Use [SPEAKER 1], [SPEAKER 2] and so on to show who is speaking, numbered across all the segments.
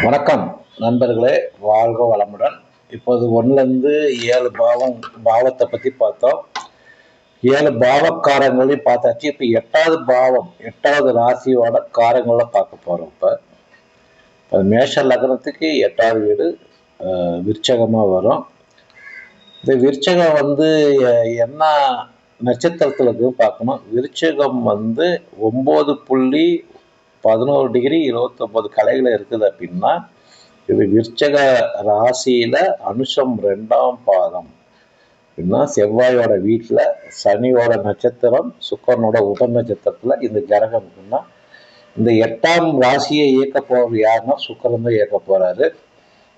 [SPEAKER 1] வணக்கம் நண்பர்களே, வாழ்க வளமுடன். இப்போது 1லேருந்து 7 பாவத்தை பற்றி பார்த்தோம். 7 பாவக்காரங்களையும் பார்த்தாச்சு. இப்போ 8வது பாவம், 8வது ராசியோட காரங்களை பார்க்க போகிறோம். இப்போ மேஷ லக்னத்துக்கு 8வது வீடு விருச்சகமாக வரும். இந்த விருச்சகம் என்ன நட்சத்திரத்தில் இருக்குன்னு பார்க்கணும். விருச்சகம் 9.11 டிகிரி 29 கலைகள் இருக்குது அப்படின்னா இது விருச்சக ராசியில அனுஷம் 2ஆம் பாதம் அப்படின்னா செவ்வாயோட வீட்டில் சனியோட நட்சத்திரம் சுக்கரனோட உடன் நட்சத்திரத்தில் இந்த கிரகம் இருக்குன்னா இந்த 8ஆம் ராசியை இயக்க போறது யாருன்னா சுக்கரன் தான் இயக்க போறாரு.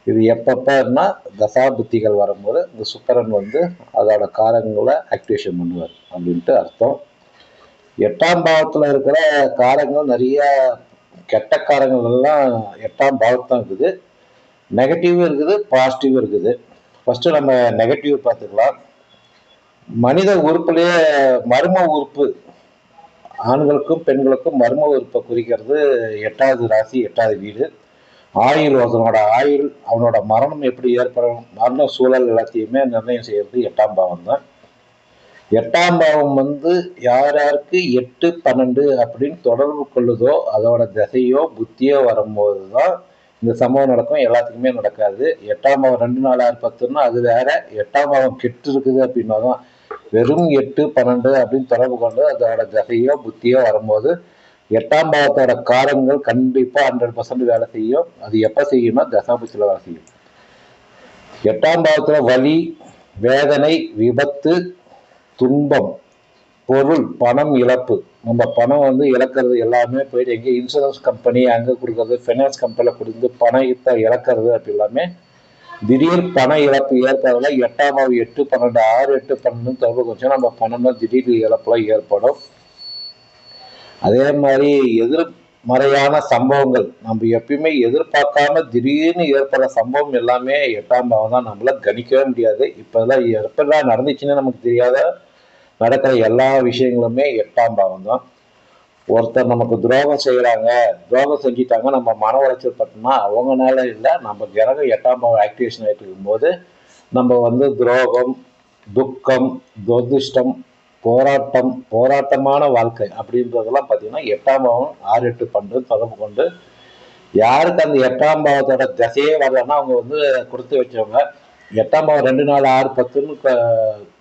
[SPEAKER 1] இது எப்பப்பன்னா தசாபுத்திகள் வரும்போது இந்த சுக்கரன் அதோட காரங்களை ஆக்டிவேஷன் பண்ணுவார் அப்படின்ட்டு அர்த்தம். 8ஆம் பாவத்தில் இருக்கிற காரங்கள் நிறைய கெட்ட காரங்கள் எல்லாம் 8ஆம் பாவத்தான் இருக்குது. நெகட்டிவும் இருக்குது, பாசிட்டிவும் இருக்குது. ஃபர்ஸ்ட் நம்ம நெகட்டிவ் பார்த்துக்கலாம். மனித உறுப்புலேயே மர்ம உறுப்பு, ஆண்களுக்கும் பெண்களுக்கும் மர்ம உறுப்பை குறிக்கிறது 8வது ராசி, 8வது வீடு. ஆயுள், அவனோட மரணம் எப்படி ஏற்படும், மரண சூழல் எல்லாத்தையுமே நிர்ணயம் செய்யறது 8ஆம் பாவம் தான். 8ஆம் பாவம் யார் யாருக்கு 8, 12 அப்படின்னு தொடர்பு கொள்ளுதோ அதோட திசையோ புத்தியோ வரும்போது தான் இந்த சம்பவம் நடக்கும். எல்லாத்துக்குமே நடக்காது. 8ஆம் பாவம் 2, 4, 6, 10ன்னா அது வேற. 8ஆம் பாவம் கெட்டு இருக்குது அப்படின்னா தான் வெறும் 8, 12 அப்படின்னு தொடர்பு கொண்டு அதோட திசையோ புத்தியோ வரும்போது 8ஆம் பாவத்தோட காரங்கள் கண்டிப்பா 100% வேலை செய்யும். அது எப்ப செய்யும்னா தசாபுத்தியில வேலை செய்யும். 8ஆம் பாவத்துல வலி, வேதனை, விபத்து, துன்பம், பொருள், பணம் இழப்பு. நம்ம பணம் இழக்கிறது எல்லாமே போயிட்டு எங்கே இன்சூரன்ஸ் கம்பெனி அங்கே கொடுக்கறது, ஃபைனான்ஸ் கம்பெனியில் கொடுத்து பணத்தை இழக்கிறது அப்படி எல்லாமே திடீர் பண இழப்பு ஏற்படுறதுல 8ஆம் பாவம் 8, 12, 6, 8, 12 தொடர்பு கொஞ்சம் நம்ம பணம் திடீர் இழப்புலாம் ஏற்படும். அதே மாதிரி எதிர்மறையான சம்பவங்கள் நம்ம எப்பயுமே எதிர்பார்க்காம திடீர்னு ஏற்படுற சம்பவம் எல்லாமே 8ஆம் பாவம் தான். நம்மளால கணிக்கவே முடியாது. இப்பெல்லாம் எப்பெல்லாம் நடந்துச்சுன்னு நமக்கு தெரியாத நடக்கிற எல்லா விஷயங்களுமே 8ஆம் பாவம் தான். ஒருத்தர் நமக்கு துரோகம் செய்யறாங்க, துரோகம் செஞ்சிட்டாங்க, நம்ம மன உளைச்சல் பட்டோம்னா அவங்கனால இல்லை, நம்ம கிரகம் 8ஆம் பாவம் ஆக்டிவேஷன் ஆகிட்டு இருக்கும்போது நம்ம துரோகம், துக்கம், துரதிஷ்டம், போராட்டமான வாழ்க்கை அப்படின்றதெல்லாம் பார்த்தீங்கன்னா 8ஆம் பாவம் 6, 8, 12 தொடர்பு கொண்டு யாருக்கு அந்த 8ஆம் பாவத்தோட திசையே வரலன்னா அவங்க கொடுத்து வச்சவங்க. 8ஆம் பாவம் 2, 4, 6, 10ன்னு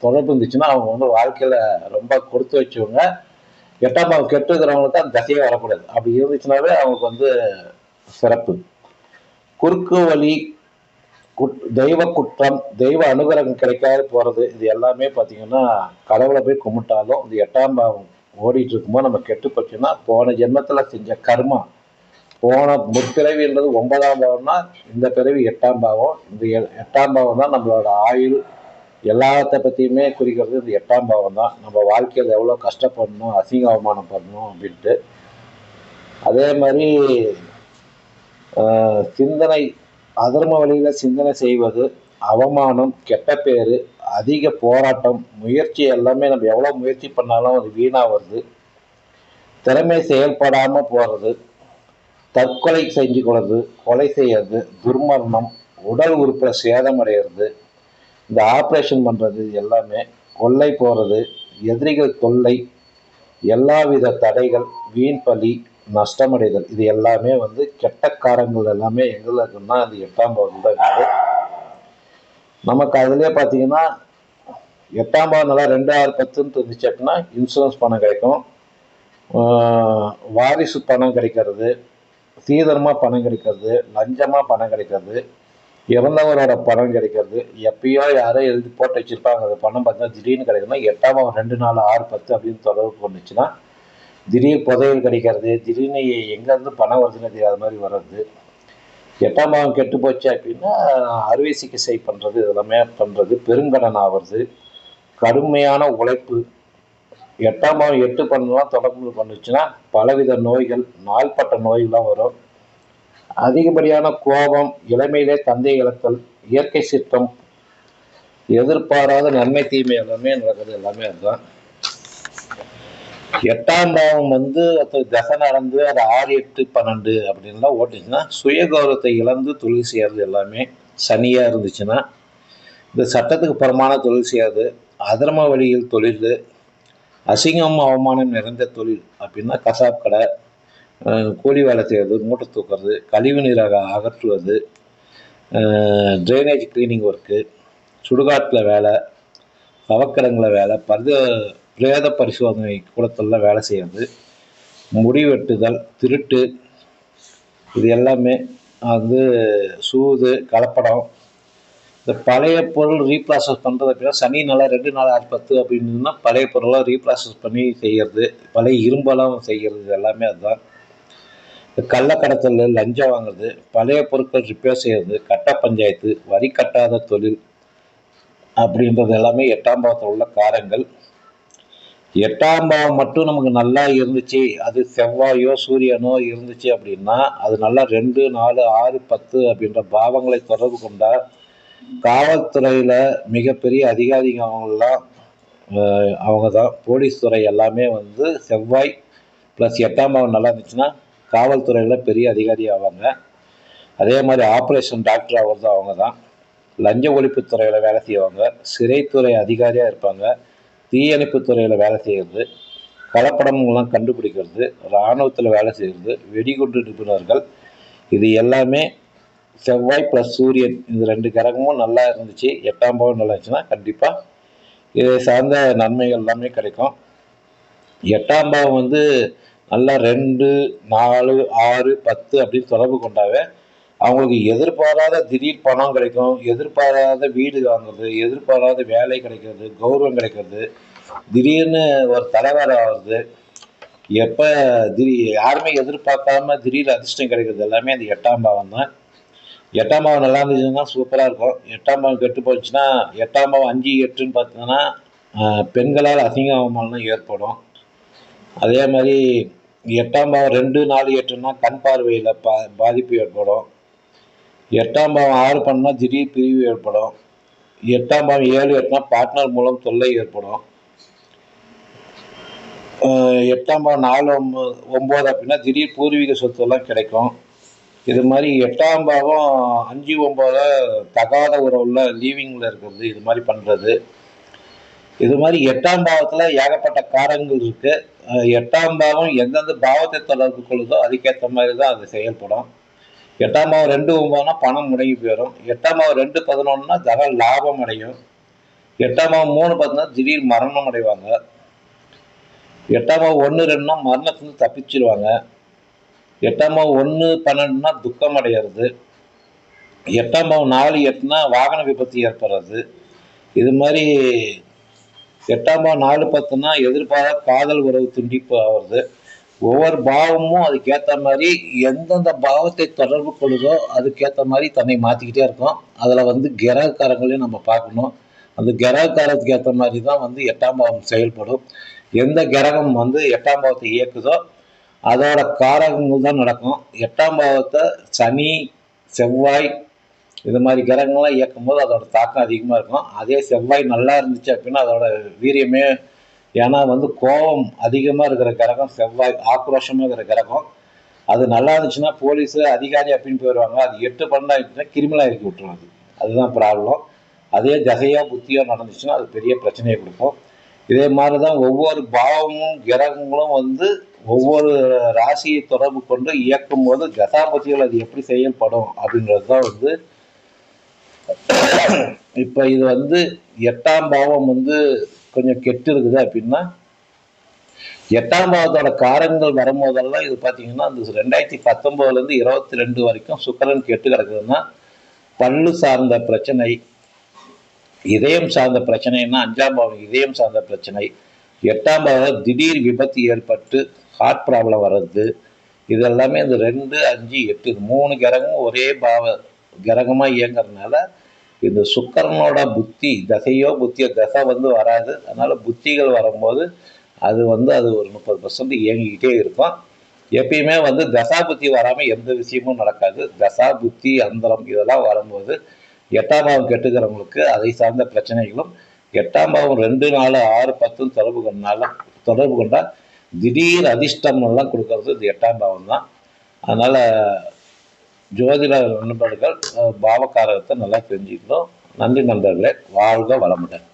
[SPEAKER 1] தொடர்பு இருந்துச்சுன்னா அவங்க வாழ்க்கையில ரொம்ப கொடுத்து வச்சவங்க. 8ஆம் பாவம் கெட்டு இருக்கிறவங்களுக்கு அந்த தசையே வரக்கூடாது. அப்படி இருந்துச்சுனாவே அவங்களுக்கு சிறப்பு. குறுக்கு வழி, தெய்வ குற்றம், தெய்வ அனுகிரகம் கிடைக்காது போறது, இது எல்லாமே பார்த்தீங்கன்னா கடவுளை போய் கும்பிட்டாலும் இந்த 8ஆம் பாவம் ஓடிட்டு இருக்கும்போது நம்ம கெட்டு போச்சுன்னா போன ஜென்மத்துல செஞ்ச கர்மா, போன முற்பிறவின்றது 9ஆம் பாவம்னா இந்த பிறவி 8ஆம் பாவம். இந்த 8ஆம் பாவம் தான் நம்மளோட ஆயுள் எல்லாத்த பற்றியுமே குறிக்கிறது. இந்த 8ஆம் பாவம் தான். நம்ம வாழ்க்கையில் எவ்வளோ கஷ்டப்படணும், அசிங்க அவமானம் பண்ணணும் அப்படின்ட்டு. அதே மாதிரி சிந்தனை, அதர்ம வழியில் சிந்தனை செய்வது, அவமானம், கெட்ட பேர், அதிக போராட்டம், முயற்சி எல்லாமே நம்ம எவ்வளோ முயற்சி பண்ணாலும் அது வீணாக வருது. திறமை செயல்படாமல் போகிறது, தற்கொலை செஞ்சு கொள்வது, கொலை செய்யறது, துர்மரணம், உடல் உறுப்பில் சேதம் அடைகிறது, இந்த ஆப்ரேஷன் பண்ணுறது எல்லாமே, கொள்ளை போகிறது, எதிரிகள் தொல்லை, எல்லாவித தடைகள், வீண் பலி, நஷ்டமடைதல், இது எல்லாமே கெட்ட காரங்கள் எல்லாமே எதில் இருக்குன்னா அது 8ஆம் பாவம் தான் இருக்குது. நமக்கு அதுலேயே பார்த்தீங்கன்னா 8ஆம் பாவம் நல்லா 2, 6, 10ன்னு இருந்துச்சு அப்படின்னா இன்சூரன்ஸ் பணம் கிடைக்கும், வாரிசு பணம் கிடைக்கிறது, சீதனமாக பணம் கிடைக்கிறது, லஞ்சமாக பணம் கிடைக்கிறது, இறந்தவரோட பணம் கிடைக்கிறது. எப்பயோ யாரோ எழுதி போட்டு வச்சிருப்பாங்க, அந்த பணம் பார்த்தா திடீர்னு கிடைக்குதுன்னா 8ஆம் பாவம் 2, 4, 6, 10 அப்படின்னு தொடர்பு கொண்டுச்சுன்னா திடீர் புதையல் கிடைக்கிறது, திடீர்னு எங்கேருந்து பணம் வருதுன்னு தெரியாத மாதிரி வர்றது. 8ஆம் பாவம் கெட்டு போச்சு அப்படின்னா அறுவை சிகிச்சை பண்ணுறது, இதெல்லாமே பண்ணுறது, பெருங்கடன் ஆகிறது, கடுமையான உழைப்பு. 8ஆம் பாவம் 8, 12 தொடர்பு பண்ணுச்சுன்னா பலவித நோய்கள், நாள்பட்ட நோய்கள்லாம் வரும். அதிகப்படியான கோபம், இளமையிலே தந்தை இழத்தல், இயற்கை சீற்றம், எதிர்பாராத நன்மை தீமை எல்லாமே நடக்குது. எல்லாமே அதுதான். 8ஆம் பாவம் வந்து தசை நடந்து அது 6, 8, 12 அப்படின்லாம் ஓட்டுச்சுன்னா சுய கௌரவத்தை இழந்து தொழில் செய்யறது எல்லாமே சனியா இருந்துச்சுன்னா, இந்த சட்டத்துக்கு புறமான தொழில் செய்யறது, அதர்ம வழியில் தொழில், அசிங்கம் அவமானம் நிறைந்த தொழில் அப்படின்னா கசாப் கடை, கூலி வேலை செய்யறது, மூட்டை தூக்குறது, கழிவு நீரை அகற்றுவது, ட்ரைனேஜ் கிளீனிங் ஒர்க்கு, சுடுகாட்டில் வேலை, சவக்கிடங்கள வேலை, பிரேத பரிசோதனை கூடத்தில் வேலை செய்யறது, முடி வெட்டுதல், திருட்டு, இது எல்லாமே வந்து சூது, கலப்படம், இந்த பழைய பொருள் ரீப்ராசஸ் பண்ணுறது அப்படின்னா சனி நாளாக 2 நாள் 6, 10 அப்படின்னா பழைய பொருளாக ரீப்ராசஸ் பண்ணி செய்கிறது, பழைய இரும்பெல்லாம் செய்கிறது எல்லாமே அதுதான். கள்ளக்கடத்தல், லஞ்சம் வாங்குறது, பழைய பொருட்கள் ரிப்பேர் செய்கிறது, கட்ட பஞ்சாயத்து, வரி கட்டாத தொழில் அப்படின்றது எல்லாமே 8ஆம் பாவத்தில் உள்ள காரங்கள். 8ஆம் பாவம் மட்டும் நமக்கு நல்லா இருந்துச்சு, அது செவ்வாயோ சூரியனோ இருந்துச்சு அப்படின்னா அது நல்லா 2, 4, 6, 10 அப்படின்ற பாவங்களை தொடர்பு கொண்டால் காவல்துறையில மிகப்பெரிய அதிகாரிங்க அவங்கெல்லாம் அவங்க தான். போலீஸ் துறை எல்லாமே வந்து செவ்வாய் ப்ளஸ் 8ஆம் பாவம் நல்லா இருந்துச்சுன்னா காவல்துறையில் பெரிய அதிகாரி ஆவாங்க. அதே மாதிரி ஆப்ரேஷன் டாக்டர் ஆகிறது அவங்க தான். லஞ்ச ஒழிப்புத்துறையில் வேலை செய்வாங்க, சிறைத்துறை அதிகாரியாக இருப்பாங்க, தீயணைப்புத்துறையில் வேலை செய்கிறது, கலப்படம்லாம் கண்டுபிடிக்கிறது, இராணுவத்தில் வேலை செய்கிறது, வெடிகுண்டு நிபுணர்கள், இது எல்லாமே செவ்வாய் ப்ளஸ் சூரியன் இந்த 2 கிரகமும் நல்லா இருந்துச்சு, 8ஆம் பாவம் நல்லா இருந்துச்சுன்னா கண்டிப்பாக இதை சார்ந்த நன்மைகள் எல்லாமே கிடைக்கும். 8ஆம் பாவம் வந்து நல்லா 2, 4, 6, 10 அப்படின்னு தொடர்பு கொண்டாவே அவங்களுக்கு எதிர்பாராத திடீர் பணம் கிடைக்கும், எதிர்பாராத வீடு வாங்குறது, எதிர்பாராத வேலை கிடைக்கிறது, கௌரவம் கிடைக்கிறது, திடீர்னு ஒரு தலைவர் ஆகிறது, எப்போ யாருமே எதிர்பார்க்காம திடீர் அதிர்ஷ்டம் கிடைக்கிறது எல்லாமே அந்த 8ஆம் பாவம் தான். 8ஆம் பாவம் நல்லா இருந்துச்சுன்னா சூப்பராக இருக்கும். 8ஆம் பாவம் கெட்டு போச்சுன்னா 8ஆம் பாவம் 5, 8ன்னு பார்த்தீங்கன்னா பெண்களால் அசிங்க அவமானம் ஏற்படும். அதே மாதிரி 8ஆம் பாவம் 2, 4, 8ன்னா கண் பார்வையில் பாதிப்பு ஏற்படும். 8ஆம் பாவம் 6 பண்ணால் திடீர் பிரிவு ஏற்படும். 8ஆம் பாவம் 7, 8னா பார்ட்னர் மூலம் தொல்லை ஏற்படும். 8ஆம் பாவம் 4, 9 அப்படின்னா திடீர் பூர்வீக சொத்துலாம் கிடைக்கும். இது மாதிரி 8ஆம் பாவம் 5, 9 தகாத உறவுல லீவிங்கில் இருக்கிறது, இது மாதிரி பண்ணுறது. இது மாதிரி 8ஆம் பாவத்தில் ஏகப்பட்ட காரங்கள் இருக்கு. 8ஆம் பாவம் எந்தெந்த பாவத்தை தொடர்பு கொள்ளுதோ அதுக்கேற்ற மாதிரி தான் அது செயல்படும். 8ஆம் பாவம் 2, 9னா பணம் முடங்கி போயிடும். 8ஆம் பாவம் 2, 11னா தக லாபம் அடையும். 8ஆம் பாவம் 3, 10னா திடீர் மரணம் அடைவாங்க. 8ஆம் பாவம் 1, 2னா மரணத்துலேருந்து தப்பிச்சிருவாங்க. 8ஆம் பாவம் 1, 12னா துக்கம் அடைகிறது. 8ஆம் பாவம் 4, 8னா வாகன விபத்து ஏற்படுறது. இது மாதிரி 8ஆம் பாவம் 4, 10னா எதிர்பாராத காதல் உறவு துண்டிப்பு ஆகிறது. ஒவ்வொரு பாவமும் அதுக்கேற்ற மாதிரி எந்தெந்த பாவத்தை தொடர்பு கொள்ளுதோ அதுக்கேற்ற மாதிரி தன்னை மாற்றிக்கிட்டே இருக்கும். அதில் வந்து கிரகக்காரங்களையும் நம்ம பார்க்கணும். அந்த கிரகக்காரத்துக்கு ஏற்ற மாதிரி தான் வந்து 8ஆம் பாவம் செயல்படும். எந்த கிரகம் வந்து 8ஆம் பாவத்தை இயக்குதோ அதோட காரகங்கள் தான் நடக்கும். 8ஆம் பாவத்தை சனி, செவ்வாய் இது மாதிரி கிரகங்கள்லாம் இயக்கும் போது அதோட தாக்கம் அதிகமாக இருக்கும். அதே செவ்வாய் நல்லா இருந்துச்சு அப்படின்னா அதோட வீரியமே, ஏன்னா வந்து கோபம் அதிகமாக இருக்கிற கிரகம் செவ்வாய், ஆக்ரோஷமாக இருக்கிற கிரகம். அது நல்லா இருந்துச்சுன்னா போலீஸு அதிகாரி அப்படின்னு போயிடுவாங்க. அது 8, 12 ஆகிடுச்சுன்னா கிரிமினல் இறக்கி விட்டுருவாங்க. அதுதான் ப்ராப்ளம். அதே தசையோ புத்தியோ நடந்துச்சுன்னா அது பெரிய பிரச்சனையை கொடுக்கும். இதே மாதிரி தான் ஒவ்வொரு பாவமும் கிரகங்களும் வந்து ஒவ்வொரு ராசியை தொடர்பு கொண்டு இயக்கும் போது தசாபதிகள் அது எப்படி செயல்படும் அப்படின்றது தான் வந்து இப்போ இது வந்து 8ஆம் பாவம் வந்து கொஞ்சம் கெட்டு இருக்குது அப்படின்னா 8ஆம் பாவத்தோட காரங்கள் வரும்போதெல்லாம் இது பார்த்தீங்கன்னா இந்த 2019லேருந்து 22 வரைக்கும் சுக்கிரன் கெட்டு கிடக்குதுன்னா பல்லு சார்ந்த பிரச்சனை, இதயம் சார்ந்த பிரச்சனைன்னா 5ஆம் பாவம் இதயம் சார்ந்த பிரச்சனை, 8ஆம் பாவம் திடீர் விபத்து ஏற்பட்டு ஹார்ட் ப்ராப்ளம் வர்றது, இது எல்லாமே இந்த 2, 5, 8 3 கிரகமும் ஒரே கிரகமாக இயங்குறதுனால இந்த சுக்கிரனோட புத்தி தசையோ புத்தியோ தசை வந்து வராது. அதனால புத்திகள் வரும்போது அது வந்து அது ஒரு 30% இயங்கிக்கிட்டே இருக்கும். எப்பயுமே வந்து தசா புத்தி வராமல் எந்த விஷயமும் நடக்காது. தசா புத்தி அந்தரம் இதெல்லாம் வரும்போது 8ஆம் பாவம் கெட்டுக்கிறவங்களுக்கு அதை சார்ந்த பிரச்சனைகளும் 8ஆம் பாவம் 2, 4, 6, 10 தொடர்பு கொண்டால் திடீர் அதிர்ஷ்டம் எல்லாம் கொடுக்கறது இது 8ஆம் பாவம் தான். அதனால் ஜோதிட நண்பர்கள் பாவகாரகத்தை நல்லா தெரிஞ்சுக்கணும். நன்றி நண்பர்களே. வாழ்க வளமுடன்.